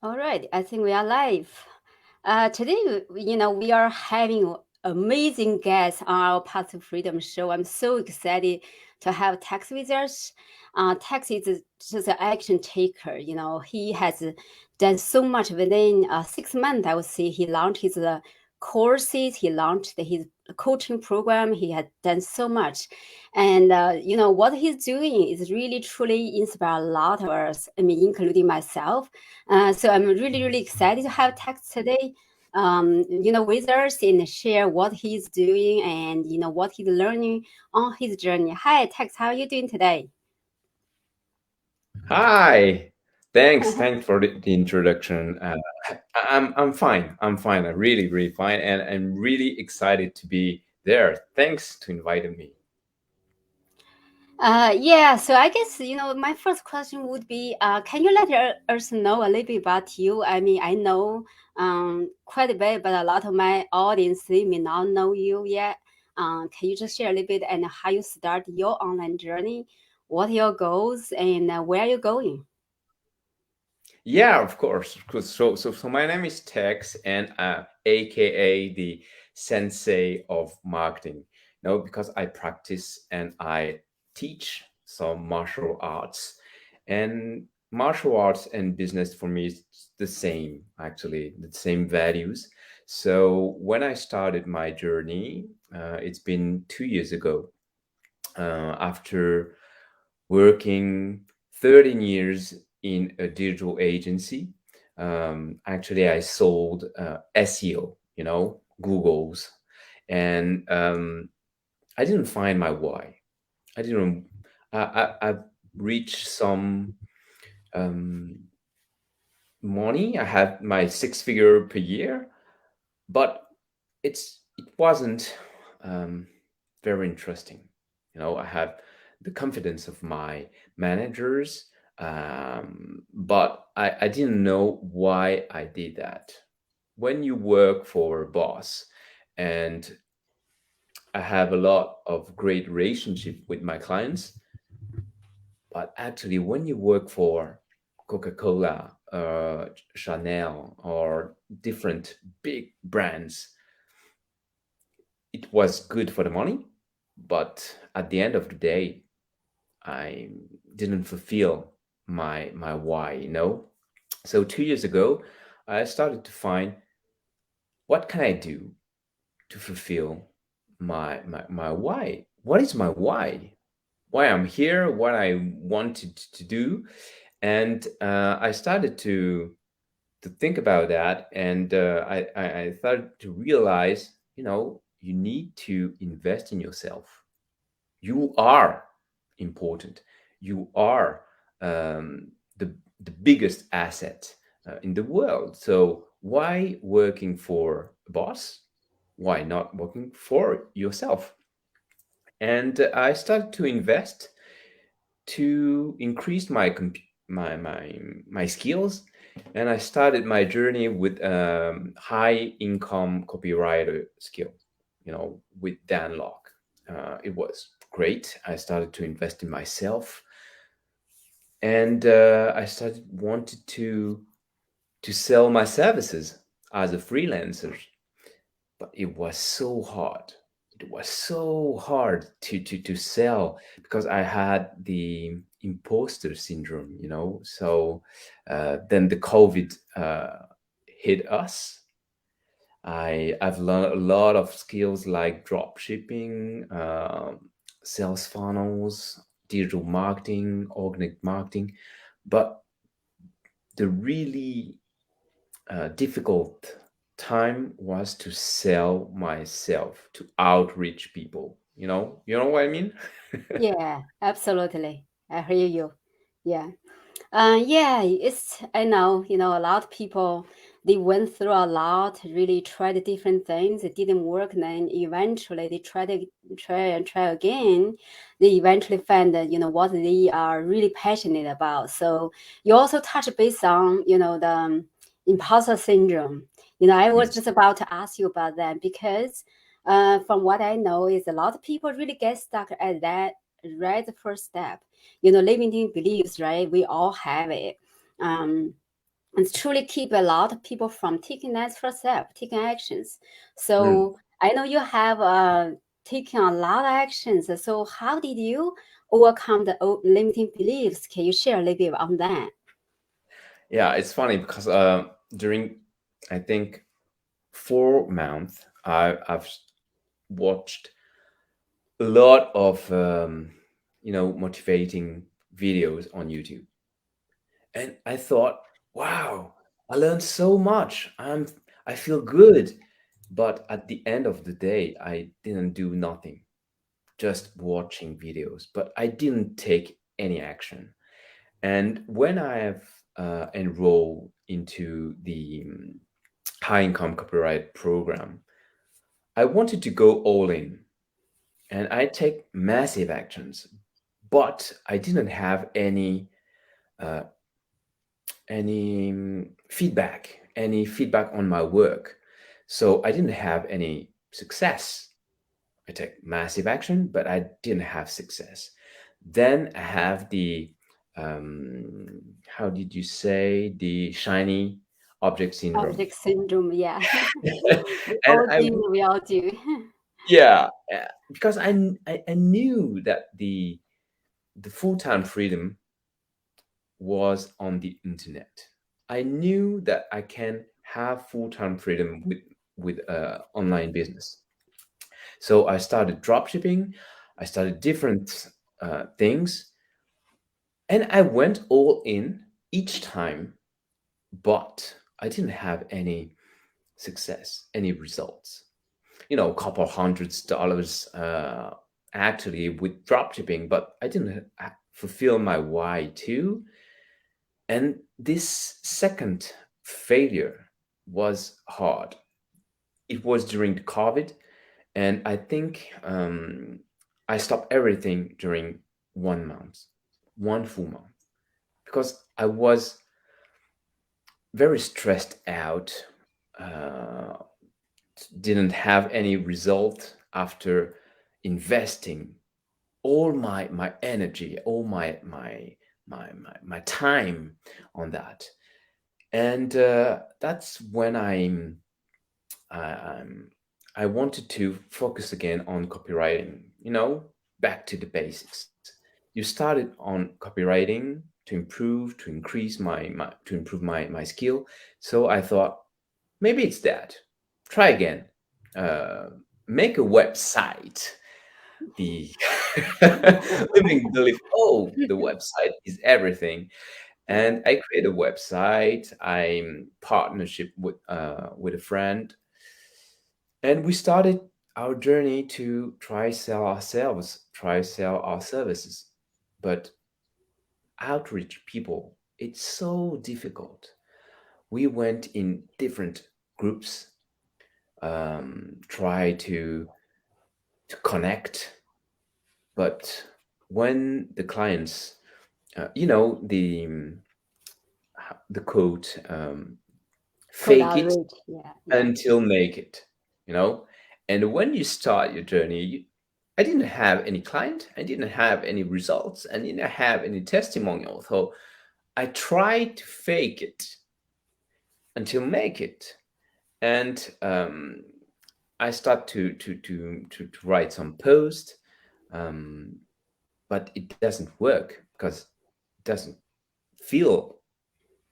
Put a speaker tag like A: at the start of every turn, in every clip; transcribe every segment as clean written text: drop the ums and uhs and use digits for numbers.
A: All right, I think we are live. Today, we are having amazing guests on our Path to Freedom show. I'm so excited to have Tex with us. Tex is just an action taker. He has done so much within 6 months. I would say he launched his courses, he launched his coaching program. He had done so much, and what he's doing is really truly inspire a lot of us. I mean, including myself. So I'm really, really excited to have Tex today, with us and share what he's doing and, what he's learning on his journey. Hi, Tex, how are you doing today?
B: Hi. Thanks for the introduction. I'm fine. I'm fine. I'm really, really fine, and I'm really excited to be there. Thanks to inviting me.
A: Yeah, so I guess, my first question would be, can you let us know a little bit about you? I mean, I know quite a bit, but a lot of my audience, they may not know you yet. Can you just share a little bit and how you start your online journey, what are your goals, and where are you going?
B: Yeah, of course, of course. So my name is Tex, and AKA the Sensei of Marketing. Because I practice and I teach some martial arts, and martial arts and business for me is the same, actually, the same values. So when I started my journey, it's been 2 years ago. After working 13 years in a digital agency. Actually, I sold SEO, Google's, and I didn't find my why. I didn't. I've reached some um, money. I had my six figure per year, but it wasn't um, very interesting. I have the confidence of my managers, but I didn't know why I did that. When you work for a boss, and I have a lot of great relationship with my clients, but actually when you work for Coca-Cola, Chanel, or different big brands, it was good for the money, but at the end of the day, I didn't fulfill my why. So 2 years ago, I started to find, what can I do to fulfill my why? What is my why? Why I'm here? What I wanted to do? And I started to think about that, and I started to realize, you need to invest in yourself. You are important. You are the biggest asset in the world. So why working for a boss? Why not working for yourself? And I started to invest to increase my skills, and I started my journey with high income copywriter skill, with Dan Locke. It was great. I started to invest in myself, and I started wanted to sell my services as a freelancer, but it was so hard. It was so hard to sell, because I had the imposter syndrome. So then the COVID hit us. I've learned a lot of skills like drop shipping, sales funnels, digital marketing, organic marketing, but the really difficult time was to sell myself, to outreach people. You know what I mean?
A: Yeah, absolutely. I hear you. Yeah. Yeah, I know, a lot of people, they went through a lot, really tried different things. It didn't work. And then eventually they try and try again. They eventually find that, what they are really passionate about. So you also touch base on, the imposter syndrome. I was
B: Yes.
A: just about to ask you about that because from what I know is a lot of people really get stuck at that right the first step, limiting beliefs, right? We all have it. Um, and truly keep a lot of people from taking that first step, taking actions.
B: Mm.
A: So I know you have taken a lot of actions. So how did you overcome the limiting beliefs? Can you share a little bit on that?
B: Yeah, it's funny because during, I think, 4 months, I've watched a lot of motivating videos on YouTube, and I thought, wow, I learned so much. I feel good, but at the end of the day, I didn't do nothing, just watching videos, but I didn't take any action. And when I have enrolled into the high income copyright program, I wanted to go all in and I take massive actions, but I didn't have uh, any feedback on my work. So I didn't have any success. I take massive action, but I didn't have success. Then I have the how did you say, the shiny object syndrome.
A: Object syndrome, yeah. We
B: And
A: all do, we all do.
B: yeah, because I knew that the full-time freedom was on the internet. I knew that I can have full-time freedom with online business. So I started dropshipping. I started different things, and I went all in each time, but I didn't have any success, any results. A couple $100 actually with dropshipping, but I didn't fulfill my why too. And this second failure was hard. It was during the COVID, and I think I stopped everything during 1 month, one full month, because I was very stressed out. Uh, didn't have any result after investing all my energy, all my time on that. And that's when I'm I wanted to focus again on copywriting. Back to the basics. You started on copywriting to improve, to increase to improve my skill. So I thought, maybe it's that. Try again. Uh, Make a website. The limiting belief. Oh, the website is everything. And I created a website. I'm partnership with a friend, and we started our journey to try sell our services. But outreach people, it's so difficult. We went in different groups, try to connect, but when the clients, the quote,
A: Cold
B: fake it
A: outreach, yeah, yeah.
B: until make it, you know. And when you start your journey, I didn't have any client, I didn't have any results, I didn't have any testimonial. So I tried to fake it until make it. And I start to write some post, um, but it doesn't work because it doesn't feel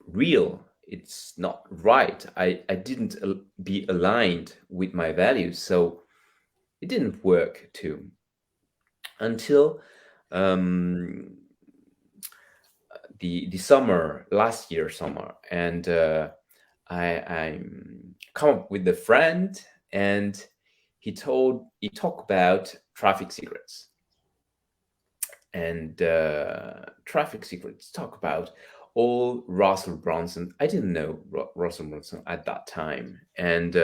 B: real. It's not right. I didn't be aligned with my values, so it didn't work too, until um, the summer, last year summer. And I come up with a friend, and he talked about traffic secrets. And traffic secrets talk about all Russell Brunson. I didn't know Russell Brunson at that time, and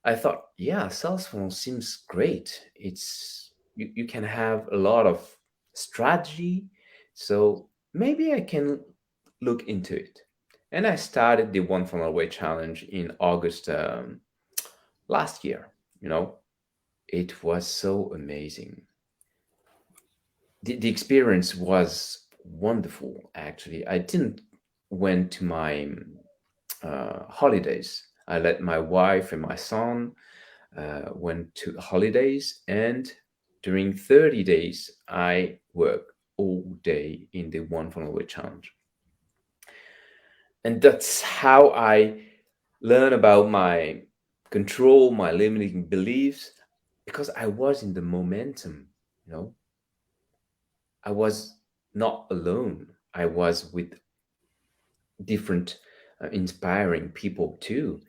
B: I thought, yeah, sales funnel seems great. You can have a lot of strategy, so maybe I can look into it. And I started the One Funnel Away challenge in August last year. You know, it was so amazing. The experience was wonderful. Actually, I didn't went to my holidays. I let my wife and my son went to holidays, and during 30 days, I work all day in the One Funnel Away challenge. And that's how I learn about my control, my limiting beliefs, because I was in the momentum, you know. I was not alone. I was with different inspiring people too.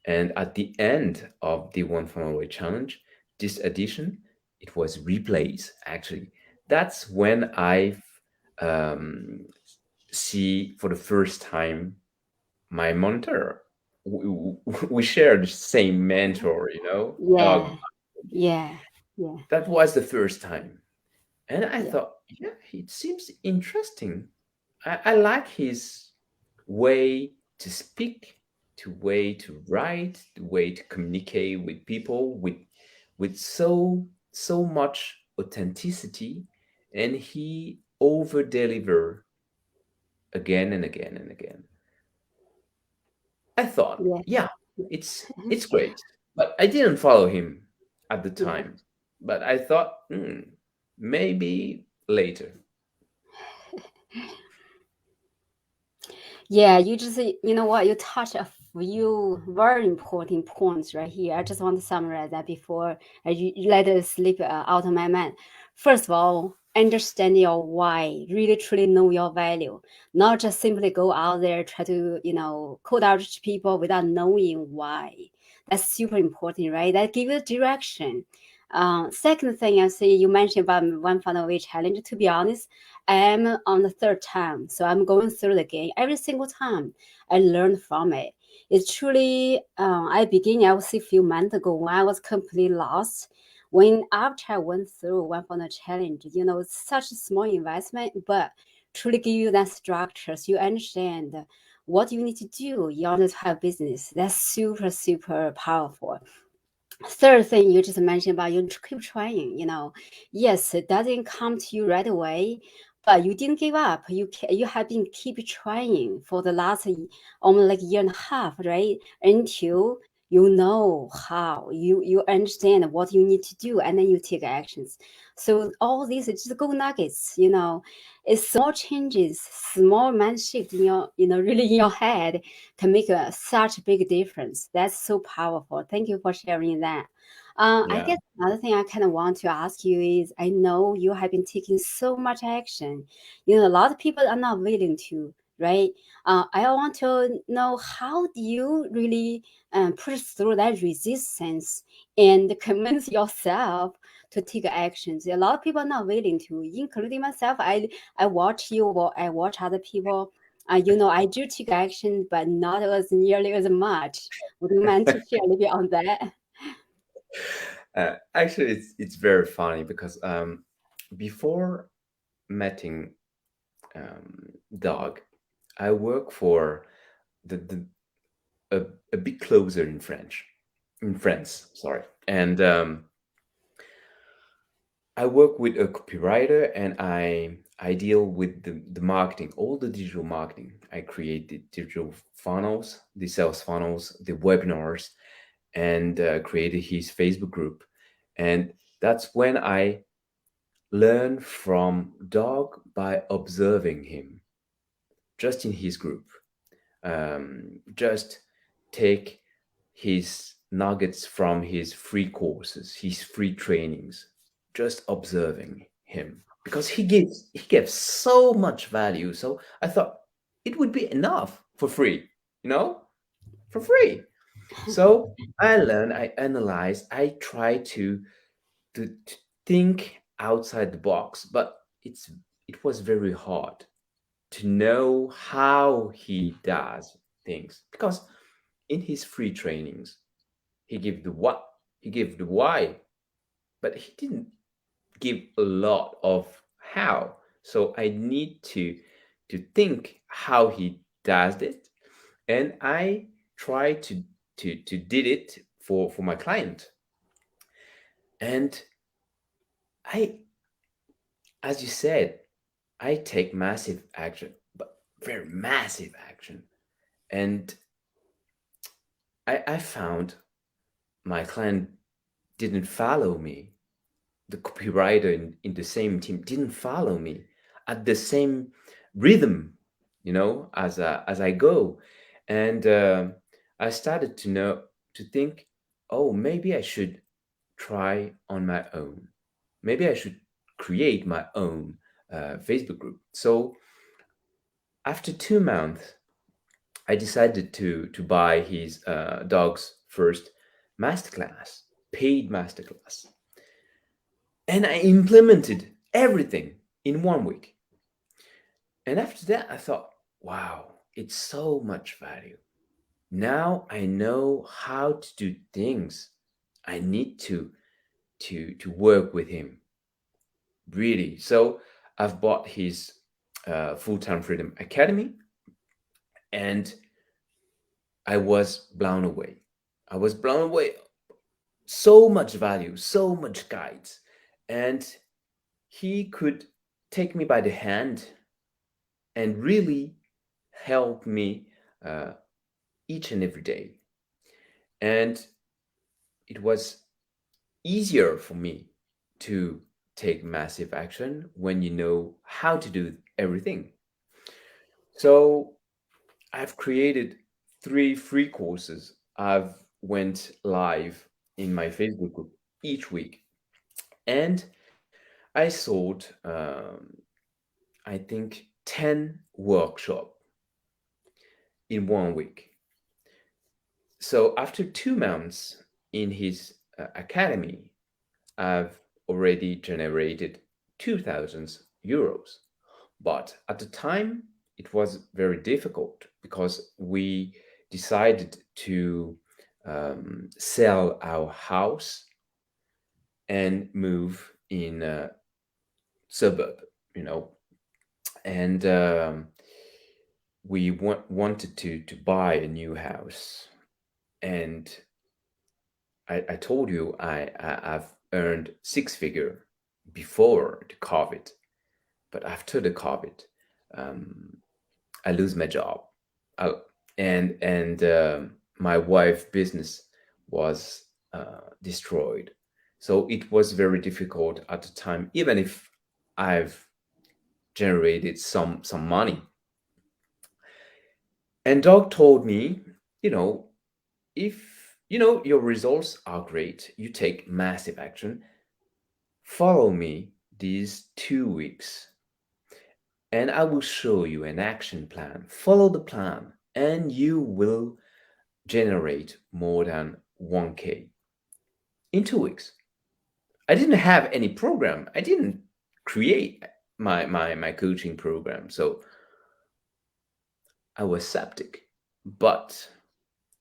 B: And at the end of the One Funnel Away challenge, this edition, it was replays actually. That's when I um, see for the first time my mentor. We share the same mentor, dog.
A: Yeah, yeah, yeah,
B: That was the first time. And I
A: yeah,
B: thought, yeah, it seems interesting. I like his way to speak, to way to write, the way to communicate with people with so much authenticity, and he over deliver again and again and again. I thought,
A: yeah,
B: yeah, it's great, but I didn't follow him at the
A: yeah.
B: time. But I thought, maybe later.
A: Yeah, you just, you know what, you touch a few very important points right here. I just want to summarize that before you let it slip out of my mind. First of all, understand your why, really truly know your value, not just simply go out there, try to, code out people without knowing why. That's super important, right? That gives you direction. Second thing I see you mentioned about one funnel away challenge. To be honest, I'm on the third time, so I'm going through the game every single time. I learn from it. It's truly, I began, I would say, a few months ago when I was completely lost. When after I went through one for the challenge, it's such a small investment, but truly give you that structure so you understand what you need to do in order to have business. That's super, super powerful. Third thing you just mentioned about you keep trying, yes, it doesn't come to you right away, but you didn't give up. You have been keep trying for the last almost like a year and a half, right? Until you know how you understand what you need to do, and then you take actions. So all these are just gold nuggets, it's small changes, small mind shift in your, really in your head can make such a big difference. That's so powerful. Thank you for sharing that. I
B: Yeah.
A: guess another thing I kind of want to ask you is I know you have been taking so much action. A lot of people are not willing to, right? I want to know how do you really push through that resistance and convince yourself to take actions. A lot of people are not willing to, including myself. I watch you or I watch other people. I do take action, but not as nearly as much. Would you mind to share a little bit on that?
B: Actually, it's very funny because before meeting Dog, I work for the a bit closer in France, sorry, and I work with a copywriter, and I deal with the marketing, all the digital marketing. I create the digital funnels, the sales funnels, the webinars, and created his Facebook group. And that's when I learn from Dog by observing him just in his group. Just take his nuggets from his free courses, his free trainings, just observing him because he gives so much value. So I thought it would be enough for free, you know, for free. So I learn, I analyze, I try to think outside the box, but it was very hard to know how he does things because in his free trainings he gave the what, he gave the why, but he didn't give a lot of how. So I need to think how he does it, and I try to did it for my client. And I, as you said, I take massive action, but very massive action. And I found my client didn't follow me. The copywriter in the same team didn't follow me at the same rhythm, as I go. And I started to think, oh, maybe I should try on my own. Maybe I should create my own Facebook group. So after 2 months, I decided to buy his dog's first masterclass, paid masterclass, and I implemented everything in 1 week. And after that, I thought, wow, it's so much value. Now I know how to do things. I need to work with him, really. So I've bought his Full-Time Freedom Academy, and I was blown away. I was blown away. So much value, so much guides. And he could take me by the hand and really help me uh, each and every day. And it was easier for me to take massive action when you know how to do everything. So I've created 3 free courses. I've went live in my Facebook group each week, and I sold, I think, 10 workshop in 1 week. So after 2 months in his academy, I've already generated 2,000 euros. But at the time, it was very difficult because we decided to sell our house and move in a suburb, and we wanted to buy a new house. And I told you I've earned 6 figure before the COVID, but after the COVID, I lose my job, and my wife business was destroyed. So it was very difficult at the time, even if I've generated some money. And Doug told me, if your results are great, you take massive action. Follow me these 2 weeks, and I will show you an action plan. Follow the plan, and you will generate more than 1K in 2 weeks. I didn't have any program. I didn't create my coaching program. So I was skeptic, but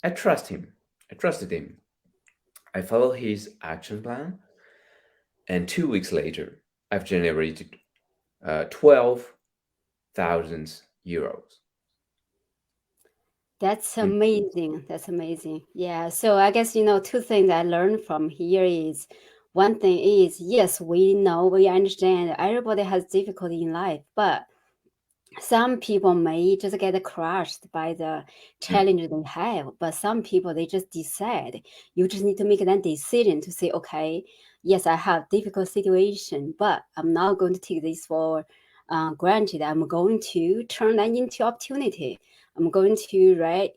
B: I trust him. I trusted him. I followed his action plan, and 2 weeks later, I've generated 12,000 euros.
A: That's
B: Mm.
A: amazing. That's amazing. Yeah. So I guess, two things I learned from here is one thing is, yes, we know, we understand everybody has difficulty in life, but some people may just get crushed by the
B: Yeah.
A: challenge they have, but some people they just decide. You just need to make that decision to say, okay, yes, I have difficult situation, but I'm not going to take this for granted. I'm going to turn that into opportunity. I'm going to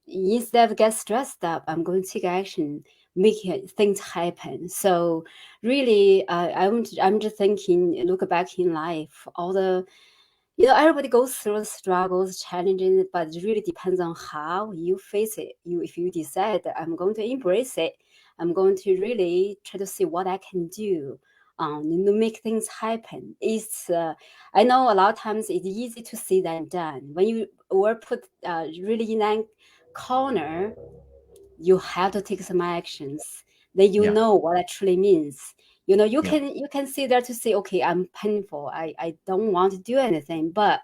A: instead of get stressed up, I'm going to take action, make things happen. So really, I'm just thinking, look back in life, all the everybody goes through struggles, challenges, but it really depends on how you face it. If you decide that I'm going to embrace it, I'm going to really try to see what I can do, make things happen. I know a lot of times it's easy to say than done. When you were put really in that corner, you have to take some actions. Then you
B: Yeah.
A: know what it truly means. You
B: Yeah.
A: can sit there to say, okay, I'm painful. I don't want to do anything. But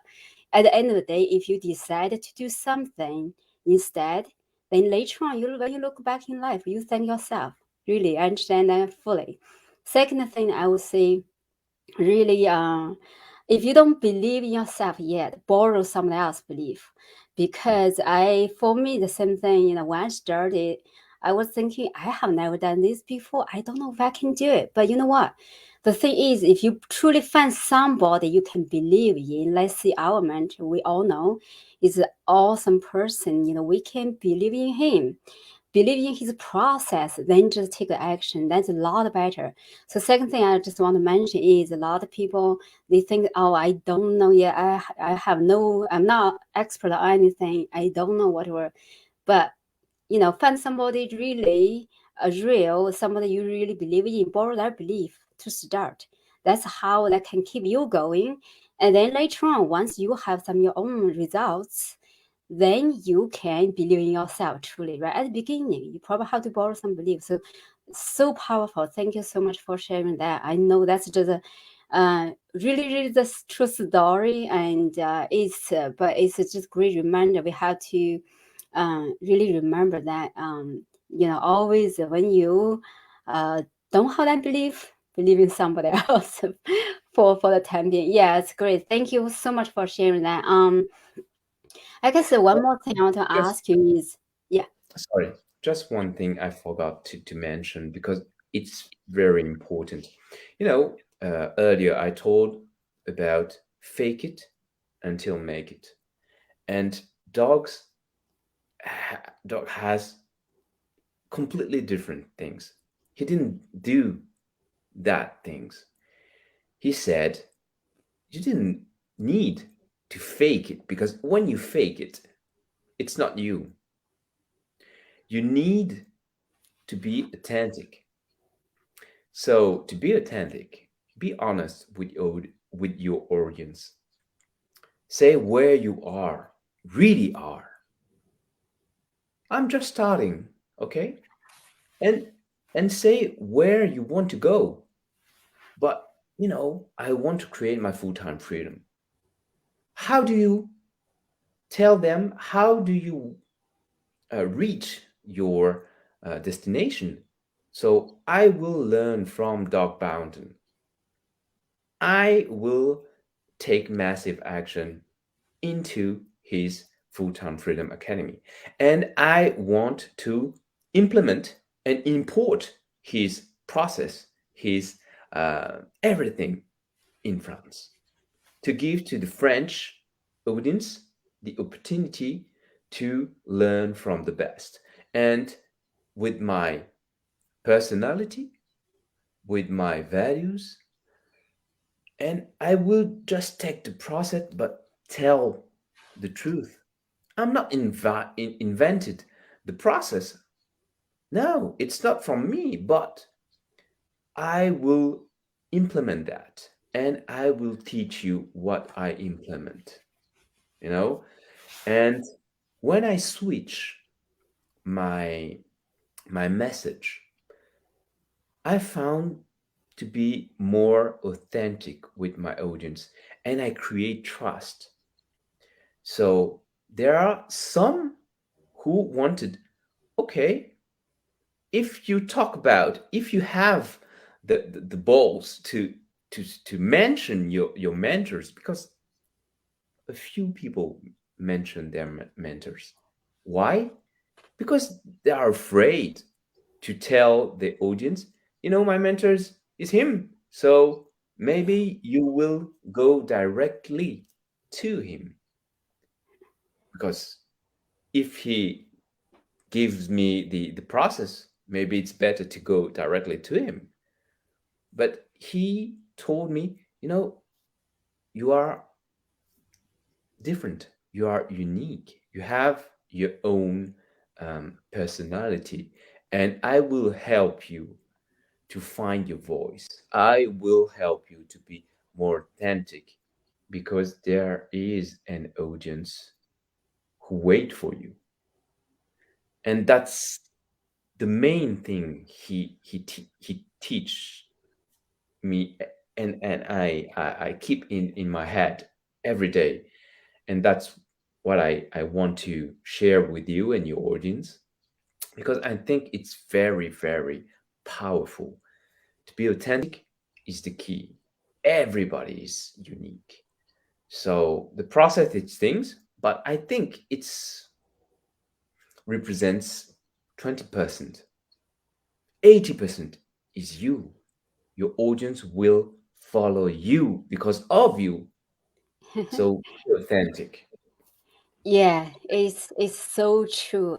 A: at the end of the day, if you decide to do something instead, then later on, when you look back in life, you thank yourself. Really, I understand that fully. Second thing I would say, really, if you don't believe in yourself yet, borrow someone else's belief. because for me, the same thing, when I started, I was thinking, I have never done this before. I don't know if I can do it. But you know what? The thing is, if you truly find somebody you can believe in, let's see our mentor, we all know is an awesome person, we can believe in him, believe in his process, then just take the action. That's a lot better. So second thing I just want to mention is a lot of people, they think, oh, I don't know yet. I'm not expert on anything. I don't know whatever. But find somebody really real, somebody you really believe in, borrow their belief to start. That's how that can keep you going. And then later on, once you have some your own results, then you can believe in yourself truly, right? At the beginning, you probably have to borrow some belief. So powerful. Thank you so much for sharing that. I know that's just a really, really the true story, and but it's just great reminder. We have to really remember that, always when you don't have that belief, believe in somebody else for the time being. Yeah, it's great. Thank you so much for sharing that. I guess one more thing I want to
B: Just
A: ask you is, yeah.
B: sorry, just one thing I forgot to mention because it's very important. Earlier I told about fake it until make it, and dogs dog has completely different things. He didn't do that things. He said you didn't need to fake it because when you fake it, it's not you. You need to be authentic. So to be authentic, be honest with your audience. Say where you are, really are. I'm just starting, okay? And say where you want to go. But I want to create my full-time freedom. How do you tell them? How do you reach your destination? So I will learn from Doc Bounton. I will take massive action into his Full-Time Freedom Academy. And I want to implement and import his process, his everything in France, to give to the French audience the opportunity to learn from the best. And with my personality, with my values, and I will just take the process, but tell the truth. I'm not invented the process. No, it's not from me, but I will implement that, and I will teach you what I implement. You know, and when I switch my message, I found to be more authentic with my audience, and I create trust. So there are some who wanted, okay, if you have the balls to mention your mentors, because a few people mention their mentors. Why? Because they are afraid to tell the audience, my mentors is him. So maybe you will go directly to him, because if he gives me the process, maybe it's better to go directly to him. But he told me, you are different, you are unique, you have your own personality, and I will help you to find your voice. I will help you to be more authentic, because there is an audience who wait for you. And that's the main thing he teach me, and I keep in my head every day. And that's what I want to share with you and your audience, because I think it's very, very powerful. To be authentic is the key. Everybody is unique. So the process is things, but I think it's represents 20%. 80% is you. Your audience will follow you because of you. So be authentic.
A: Yeah, it's so true.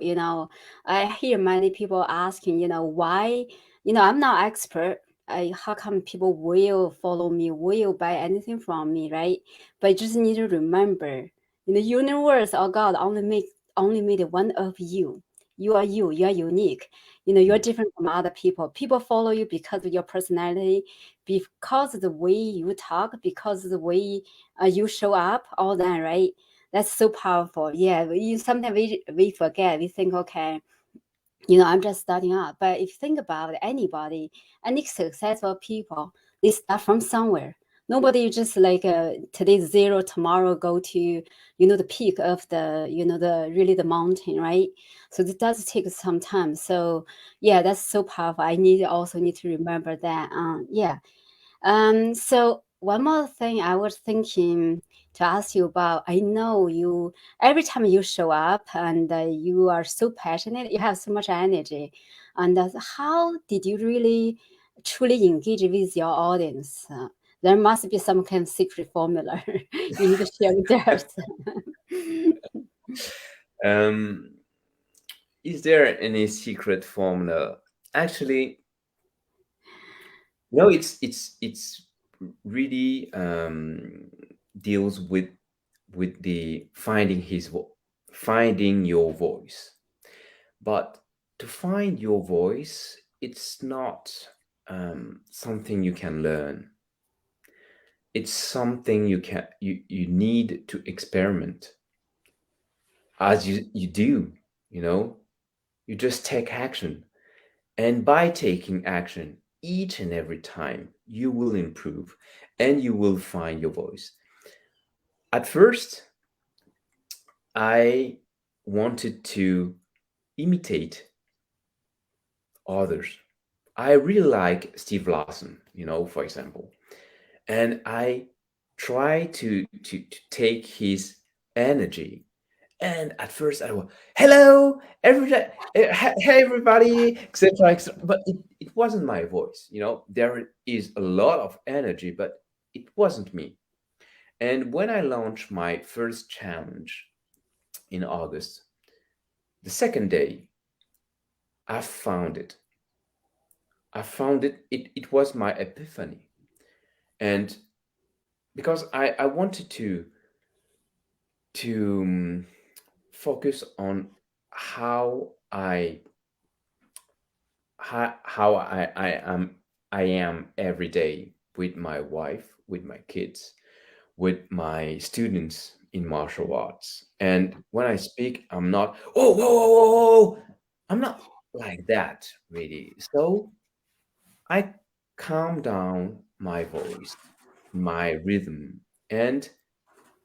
A: I hear many people asking, why, I'm not expert. How come people will follow me, will buy anything from me, right? But you just need to remember, the universe or God only made one of you. You are you. You are unique. You're different from other people. People follow you because of your personality, because of the way you talk, because of the way you show up, all that, right? That's so powerful. Yeah, sometimes we forget. We think, okay, I'm just starting out. But if you think about it, any successful people, they start from somewhere. Nobody just like today zero, tomorrow go to the peak of the really the mountain, right? So it does take some time. So yeah, that's so powerful. I also need to remember that. Yeah. So one more thing I was thinking to ask you about. I know you every time you show up and you are so passionate, you have so much energy. And how did you really truly engage with your audience? There must be some kind of secret formula you need to share with us.
B: Um, is there any secret formula? Actually, no. It's really deals with the finding your voice. But to find your voice, it's not something you can learn. It's something you need to experiment as you do, you know. You just take action. And by taking action each and every time, you will improve and you will find your voice. At first, I wanted to imitate others. I really like Steve Lawson, for example. And I try to take his energy. And at first I was, hello, everybody, hey everybody, etc., etc. But it wasn't my voice. There is a lot of energy, but it wasn't me. And when I launched my first challenge in August, the second day, I found it. I found it. It was my epiphany. And because I wanted to focus on how I am every day with my wife, with my kids, with my students in martial arts. And when I speak, I'm not, oh, whoa, whoa, whoa, whoa. I'm not like that, really. So I calm down my voice, my rhythm, and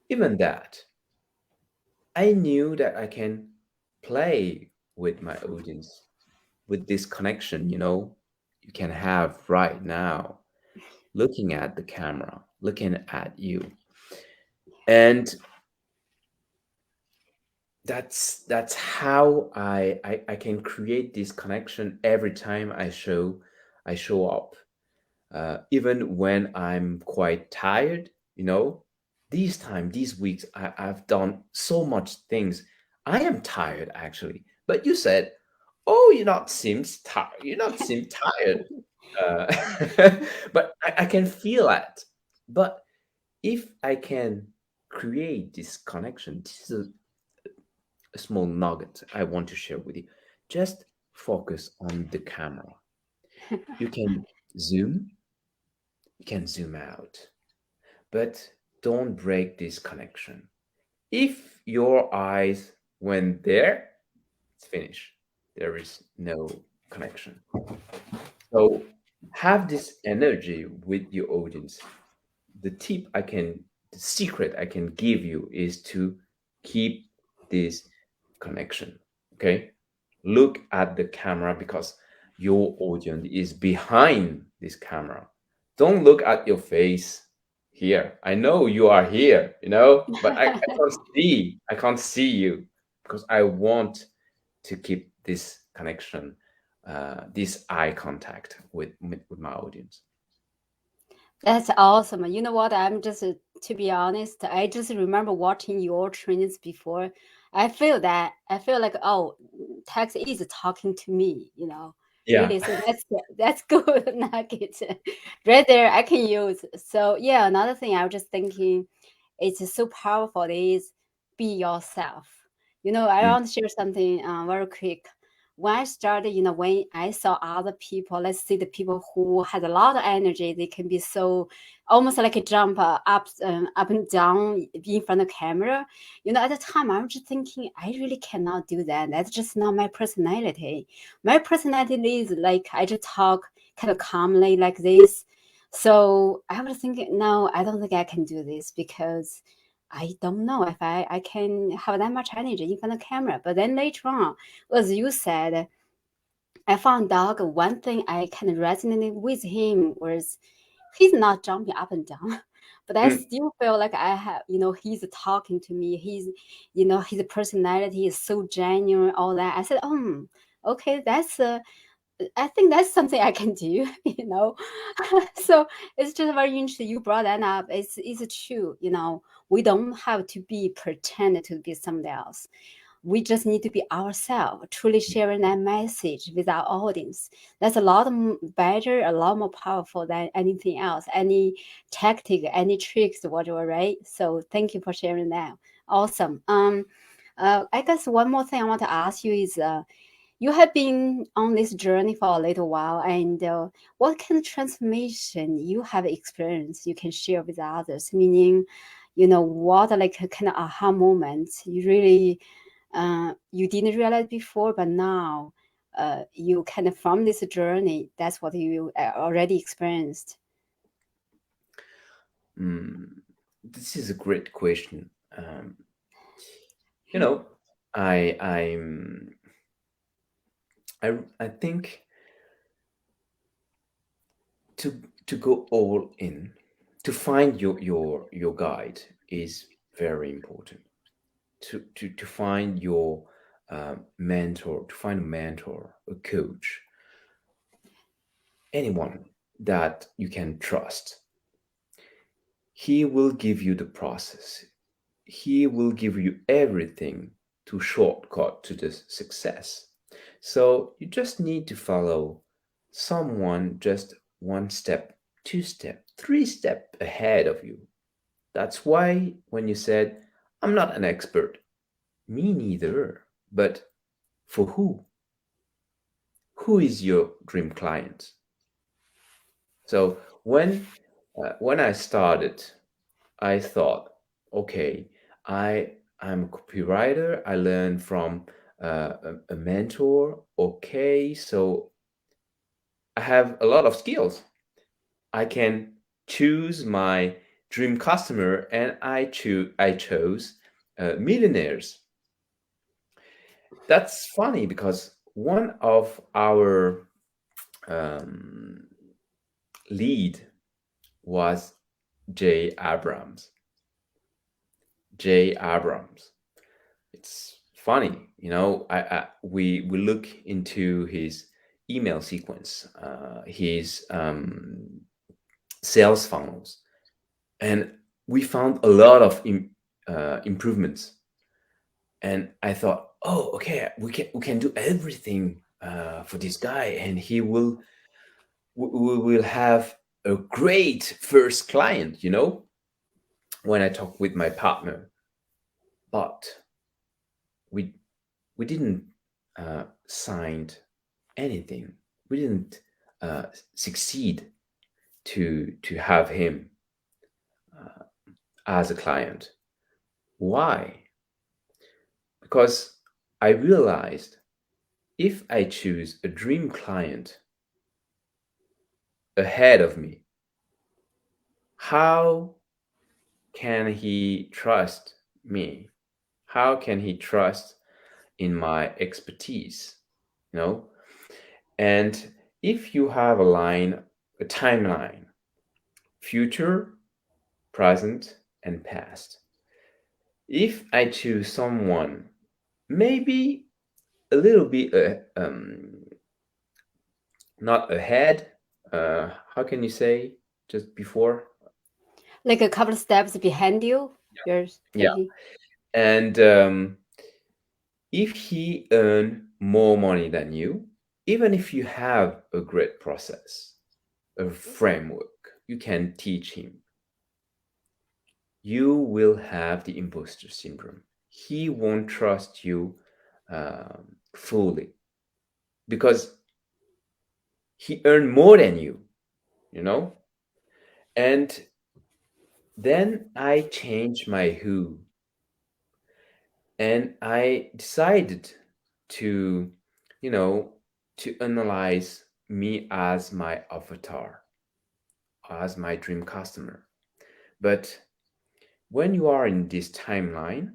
B: even that, I knew that I can play with my audience with this connection, you can have right now, looking at the camera, looking at you. And that's how I can create this connection every time I show up. Even when I'm quite tired, these weeks I've done so much things. I am tired actually. But you said, "Oh, you not seem tired." But I can feel that. But if I can create this connection, this is a small nugget I want to share with you. Just focus on the camera. You can zoom, you can zoom out, but don't break this connection. If your eyes went there, it's finished. There is no connection. So have this energy with your audience. The secret I can give you is to keep this connection. Okay? Look at the camera because your audience is behind this camera. Don't look at your face. here. I know you are here, but I can't see you because I want to keep this connection, this eye contact with my audience.
A: That's awesome. You know what? I'm just, to be honest, I just remember watching your trainings before. I feel like, oh, Tex is talking to me,
B: Yeah.
A: really. So that's good nugget right there. I can use. So yeah, another thing I was just thinking, it's so powerful is be yourself. I
B: Mm,
A: want to share something very quick. When I started, when I saw other people, let's see the people who had a lot of energy, they can be so almost like a jump up and down in front of the camera. At the time, I was just thinking, I really cannot do that. That's just not my personality. My personality is like I just talk kind of calmly like this. So I was thinking, no, I don't think I can do this because I don't know if I can have that much energy in front of the camera. But then later on, as you said, I found out one thing I kind of resonated with him was he's not jumping up and down, but I
B: mm,
A: still feel like I have, he's talking to me. His personality is so genuine, all that. I said, okay, I think that's something I can do, So it's just very interesting. You brought that up. It's true. We don't have to be pretend to be somebody else. We just need to be ourselves, truly sharing that message with our audience. That's a lot better, a lot more powerful than anything else, any tactic, any tricks, whatever, right? So thank you for sharing that. Awesome. I guess one more thing I want to ask you is, you have been on this journey for a little while, and what kind of transformation you have experienced you can share with others? Meaning, what like a kind of aha moment you really you didn't realize before, but now you kind of from this journey, that's what you already experienced.
B: mm. This is a great question. You know, I I'm I think to go all in, to find your guide is very important. To find your mentor, to find a mentor, a coach, anyone that you can trust. He will give you the process. He will give you everything to shortcut to this success. So you just need to follow someone just one step, two step, three step ahead of you. That's why when you said, I'm not an expert, me neither, but for who? Who is your dream client? So when I started, I thought, okay, I'm a copywriter. I learned from a mentor. Okay, so I have a lot of skills. I can choose my dream customer, and I chose millionaires. That's funny because one of our um, lead was Jay Abrams. Jay Abrams. It's funny, we look into his email sequence, his sales funnels, and we found a lot of improvements. And I thought, oh, okay, we can do everything for this guy, and we will have a great first client. When I talk with my partner, but we we didn't signed anything. We didn't succeed to have him as a client. Why? Because I realized if I choose a dream client ahead of me, how can he trust me? How can he trust in my expertise? You know? And if you have a timeline, future, present, and past. If I choose someone maybe a little bit not ahead, how can you say, just before?
A: Like a couple of steps behind you, you're
B: Yeah.
A: thinking.
B: And if he earn more money than you, even if you have a great process, a framework you can teach him, you will have the imposter syndrome. He won't trust you fully because he earned more than you know? And then I changed my who, and I decided to, you know, to analyze me as my avatar, as my dream customer. But when you are in this timeline,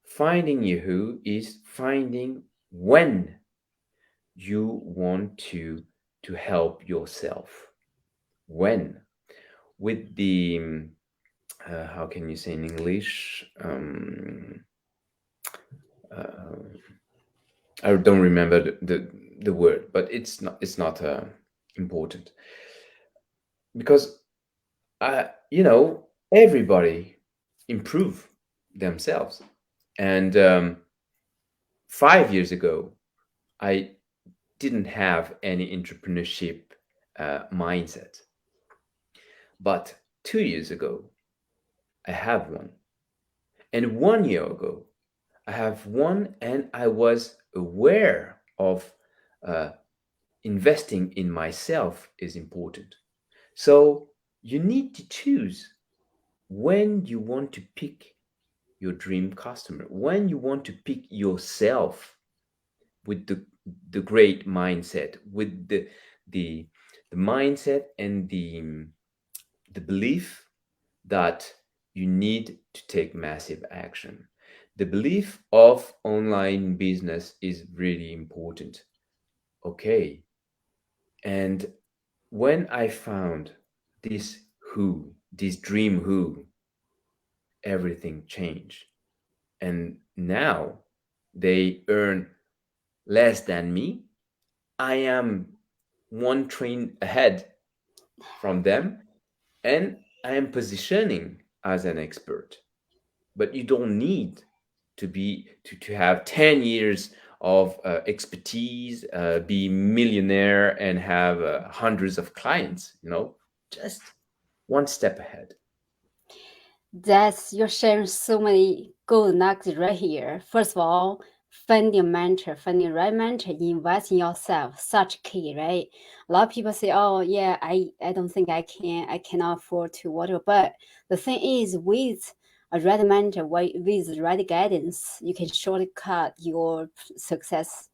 B: finding your who is finding when you want to help yourself. When with the how can you say in English? Uh, I don't remember the word, but it's not important because you know, everybody improve themselves. And 5 years ago, I didn't have any entrepreneurship mindset, but 2 years ago, I have one, and 1 year ago, I have one, and I was aware of uh, investing in myself is important. So you need to choose when you want to pick your dream customer, when you want to pick yourself with the great mindset, with the the mindset and the belief that you need to take massive action. The belief of online business is really important. Okay. And when I found this who, this dream who, everything changed. And now they earn less than me. I am one train ahead from them, and I am positioning as an expert. But you don't need to have 10 years of expertise, be millionaire, and have hundreds of clients. Just one step ahead.
A: You're sharing so many gold nuggets right here. First of all, finding a mentor, finding the right mentor, invest in yourself, such key, right? A lot of people say, oh yeah, I don't think I cannot afford to whatever. But the thing is, with a right mentor, with the right guidance, you can shortcut your success.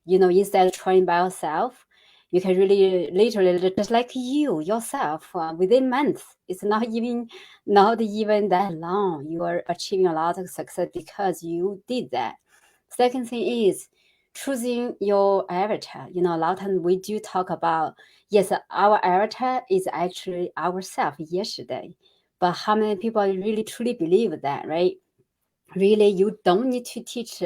A: Instead of trying by yourself, you can really literally just like you yourself within months. It's not even that long. You are achieving a lot of success because you did that. Second thing is choosing your avatar. A lot of times we do talk about, yes, our avatar is actually ourselves yesterday. But how many people really truly believe that, right? Really, you don't need to teach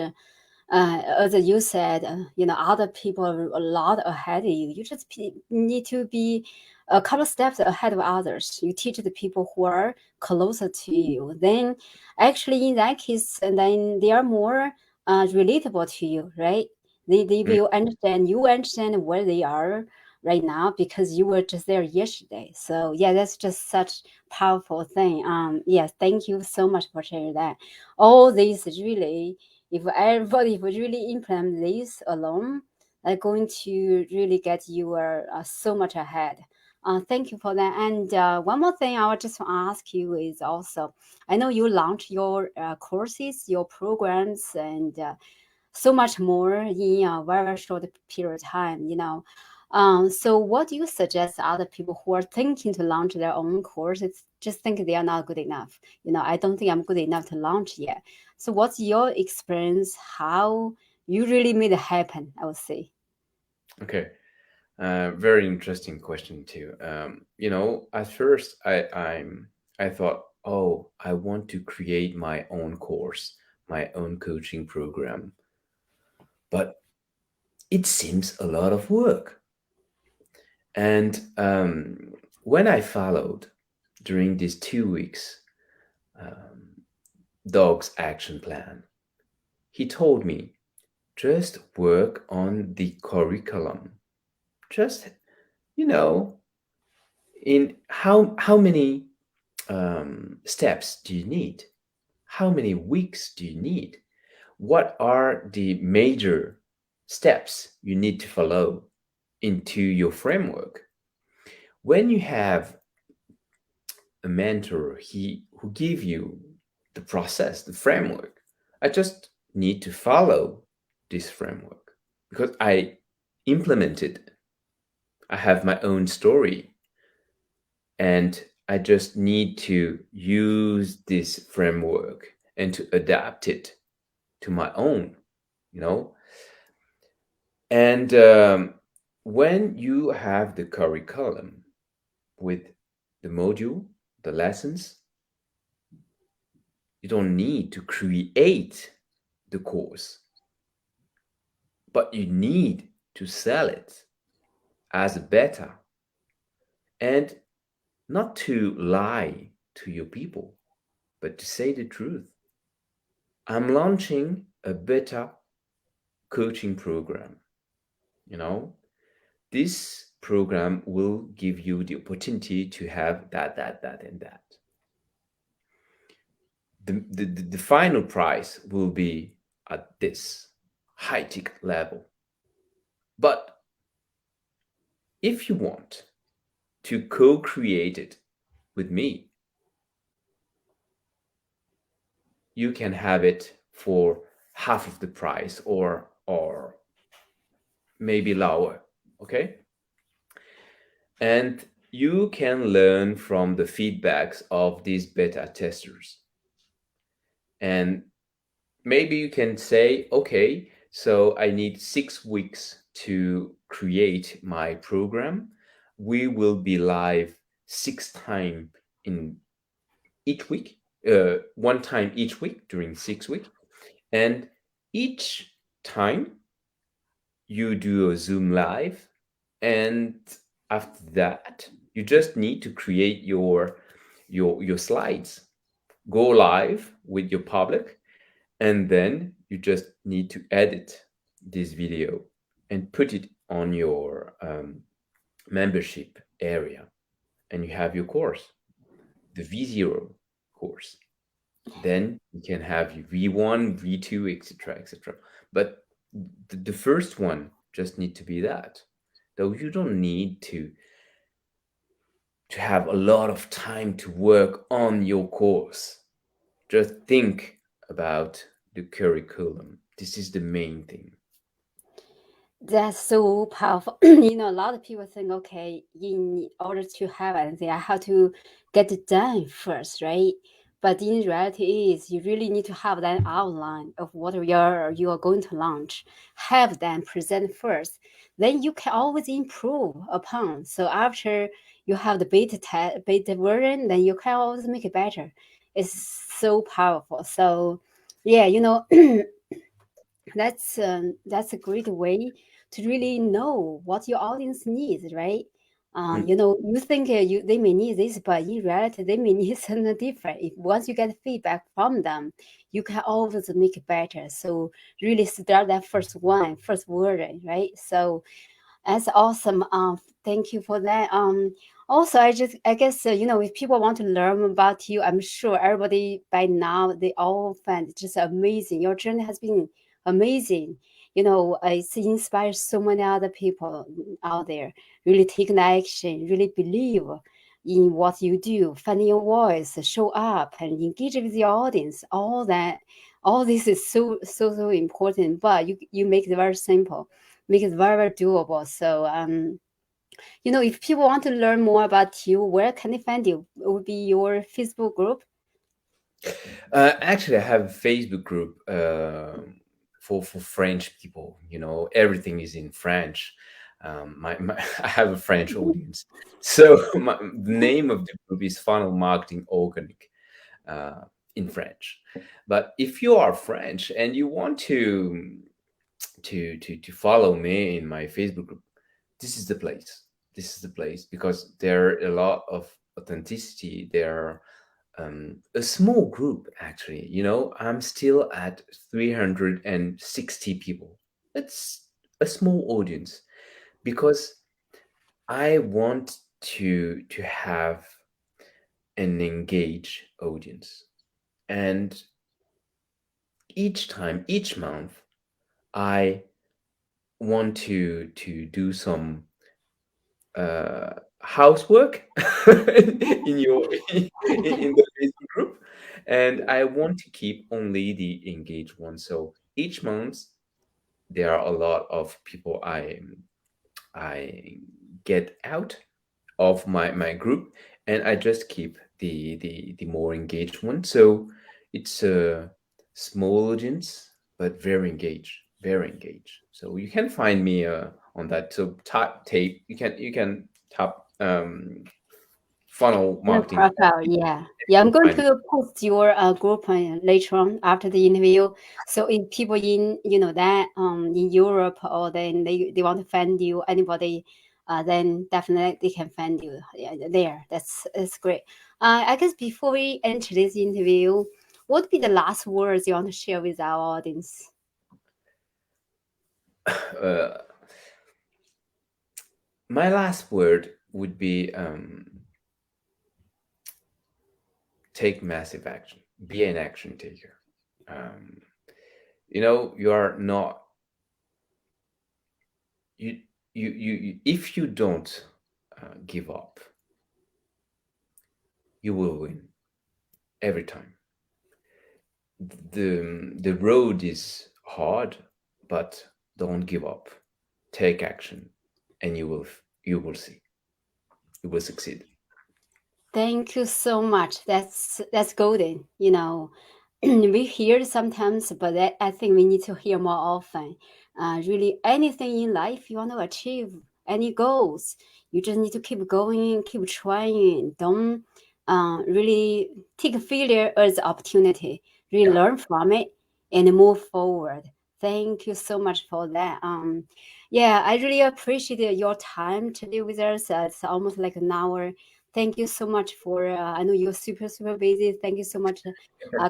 A: as you said, other people are a lot ahead of you. You just need to be a couple steps ahead of others. You teach the people who are closer to you. Then, actually, in that case, and then they are more relatable to you, right? They
B: Mm.
A: will understand. You understand where they are right now because you were just there yesterday. So yeah, that's just such powerful thing. Yes, thank you so much for sharing that. All this is really, if everybody would really implement this alone, they're going to really get you so much ahead. Thank you for that. And one more thing I would just ask you is also, I know you launch your courses, your programs, and so much more in a very, very short period of time. So what do you suggest other people who are thinking to launch their own courses, just think they are not good enough? I don't think I'm good enough to launch yet. So what's your experience? How you really made it happen, I would say.
B: Okay. Very interesting question too. At first, I thought, oh, I want to create my own course, my own coaching program. But it seems a lot of work. And when I followed during these 2 weeks dog's action plan, he told me just work on the curriculum. Just, you know, in how many steps do you need? How many weeks do you need? What are the major steps you need to follow into your framework? When you have a mentor who give you the process, the framework, I just need to follow this framework because I implemented. I have my own story, and I just need to use this framework and to adapt it to my own, you know. And when you have the curriculum with the module, the lessons, you don't need to create the course, but you need to sell it as a beta, and not to lie to your people, but to say the truth. I'm launching a beta coaching program. You know, this program will give you the opportunity to have that, and that. The final price will be at this high ticket level. But if you want to co create it with me, you can have it for half of the price, or maybe lower. Okay. And you can learn from the feedbacks of these beta testers. And maybe you can say, okay, so I need 6 weeks to create my program. We will be live 6 times in each week, 1 time each week during 6 weeks. And each time you do a Zoom live, and after that, you just need to create your slides, go live with your public, and then you just need to edit this video and put it on your membership area, and you have your course, the V0 course. Then you can have your V1, V2, etc., etc. But the first one just need to be that. Though you don't need to have a lot of time to work on your course. Just think about the curriculum. This is the main thing.
A: That's so powerful. A lot of people think, okay, in order to have anything, I have to get it done first, right? But in reality, is you really need to have that outline of what you are going to launch. Have them present first, then you can always improve upon. So after you have the beta version, then you can always make it better. It's so powerful. So, yeah, that's a great way to really know what your audience needs, right?
B: Mm.
A: You think they may need this, but in reality they may need something different. If once you get feedback from them, you can always make it better. So really start that first version, right? So that's awesome. Thank you for that. Also, I guess, if people want to learn about you, I'm sure everybody by now, they all find it just amazing. Your journey has been amazing. It's inspired so many other people out there, really taking action, really believe in what you do, finding your voice, show up and engage with your audience. All this is so important, but you make it very simple, make it very doable. So, if people want to learn more about you, where can they find you? It would be your Facebook group.
B: Actually, I have a Facebook group for French people. Everything is in French. I have a French audience, so the name of the group is Funnel Marketing Organic in French. But if you are French and you want to follow me in my Facebook group, this is the place. This is the place because there are a lot of authenticity. There are a small group actually. I'm still at 360 people. It's a small audience because I want to have an engaged audience, and each month, I want to do some housework in your in the Facebook group, and I want to keep only the engaged ones. So each month there are a lot of people I get out of my group, and I just keep the more engaged one. So it's a small audience, but very engaged, very engaged. So you can find me on that. So tap tape. You can tap funnel
A: Your
B: marketing.
A: profile, yeah. Yeah, I'm
B: You'll
A: going
B: find me.
A: to post your group later on after the interview. So if people in that in Europe, or then they want to find you, anybody, then definitely they can find you, yeah, there. That's great. I guess before we enter this interview, what would be the last words you want to share with our audience?
B: Uh, my last word would be take massive action. Be an action taker. Um, you are not you if you don't give up, you will win every time. The road is hard, but don't give up. Take action, and you will see. You will succeed.
A: Thank you so much. That's golden. We hear it sometimes, but I think we need to hear more often. Really, anything in life you want to achieve, any goals, you just need to keep going, keep trying. Don't really take failure as opportunity. Really
B: Yeah.
A: learn from it and move forward. Thank you so much for that. Yeah, I really appreciate your time today with us. It's almost like an hour. Thank you so much for. I know you're super busy. Thank you so much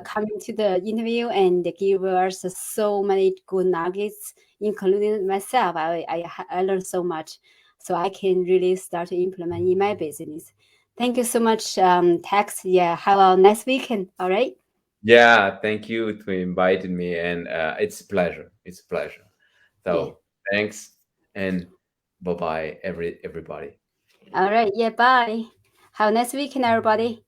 A: coming to the interview and give us so many good nuggets, including myself. I learned so much, so I can really start to implement in my business. Thank you so much, Tex. Yeah, have a nice weekend. All right.
B: Yeah, thank you to inviting me, and it's a pleasure. It's a pleasure.
A: Yeah.
B: So thanks, and bye bye, everybody.
A: All right. Yeah. Bye. Have a nice weekend, everybody.